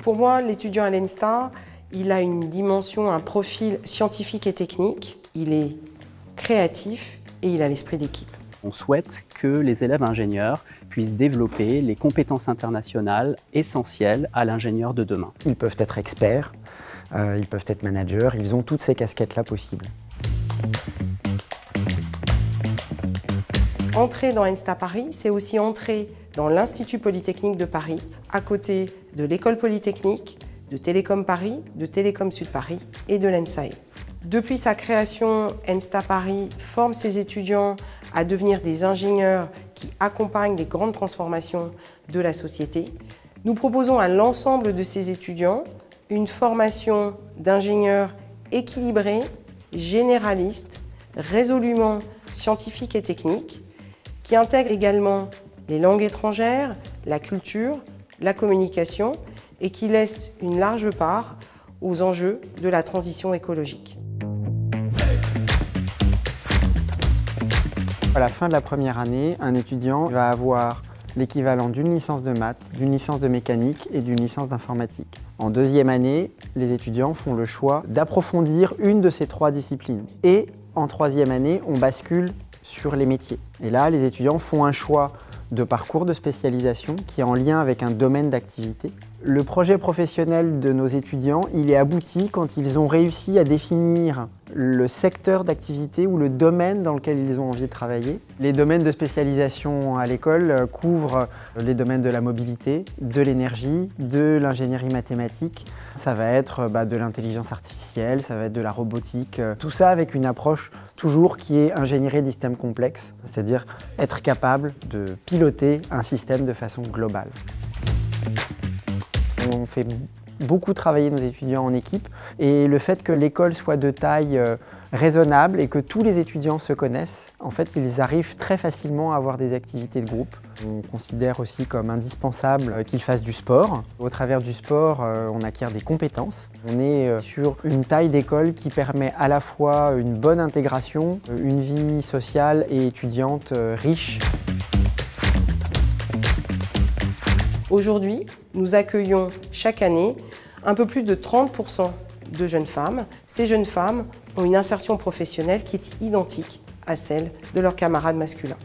Pour moi, l'étudiant à l'ENSTA, il a une dimension, un profil scientifique et technique. Il est créatif et il a l'esprit d'équipe. On souhaite que les élèves ingénieurs puissent développer les compétences internationales essentielles à l'ingénieur de demain. Ils peuvent être experts, ils peuvent être managers, ils ont toutes ces casquettes-là possibles. Entrer dans ENSTA Paris, c'est aussi entrer dans l'Institut Polytechnique de Paris, à côté de l'École Polytechnique, de Télécom Paris, de Télécom Sud Paris et de l'ENSAE. Depuis sa création, ENSTA Paris forme ses étudiants à devenir des ingénieurs qui accompagnent les grandes transformations de la société. Nous proposons à l'ensemble de ces étudiants une formation d'ingénieurs équilibrée, généraliste, résolument scientifique et technique, qui intègre également les langues étrangères, la culture, la communication et qui laisse une large part aux enjeux de la transition écologique. À la fin de la première année, un étudiant va avoir l'équivalent d'une licence de maths, d'une licence de mécanique et d'une licence d'informatique. En deuxième année, les étudiants font le choix d'approfondir une de ces trois disciplines. Et en troisième année, on bascule sur les métiers. Et là, les étudiants font un choix de parcours de spécialisation qui est en lien avec un domaine d'activité. Le projet professionnel de nos étudiants, il est abouti quand ils ont réussi à définir le secteur d'activité ou le domaine dans lequel ils ont envie de travailler. Les domaines de spécialisation à l'école couvrent les domaines de la mobilité, de l'énergie, de l'ingénierie mathématique. Ça va être de l'intelligence artificielle, ça va être de la robotique. Tout ça avec une approche toujours qui est ingénierie des systèmes complexes, c'est-à-dire être capable de piloter un système de façon globale. On fait beaucoup travailler nos étudiants en équipe et le fait que l'école soit de taille raisonnable et que tous les étudiants se connaissent, en fait, ils arrivent très facilement à avoir des activités de groupe. On considère aussi comme indispensable qu'ils fassent du sport. Au travers du sport, on acquiert des compétences. On est sur une taille d'école qui permet à la fois une bonne intégration, une vie sociale et étudiante riche. Aujourd'hui, nous accueillons chaque année un peu plus de 30% de jeunes femmes. Ces jeunes femmes ont une insertion professionnelle qui est identique à celle de leurs camarades masculins.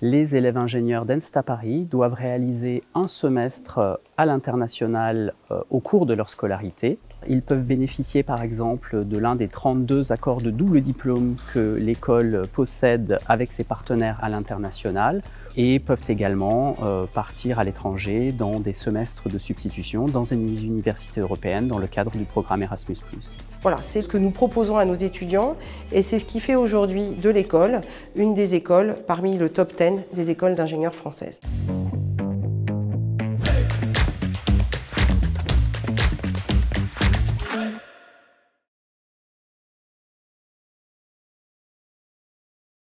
Les élèves ingénieurs d'ENSTA Paris doivent réaliser un semestre à l'international au cours de leur scolarité. Ils peuvent bénéficier par exemple de l'un des 32 accords de double diplôme que l'école possède avec ses partenaires à l'international et peuvent également partir à l'étranger dans des semestres de substitution dans une université européenne dans le cadre du programme Erasmus+. Voilà, c'est ce que nous proposons à nos étudiants et c'est ce qui fait aujourd'hui de l'école une des écoles parmi le top 10 des écoles d'ingénieurs françaises.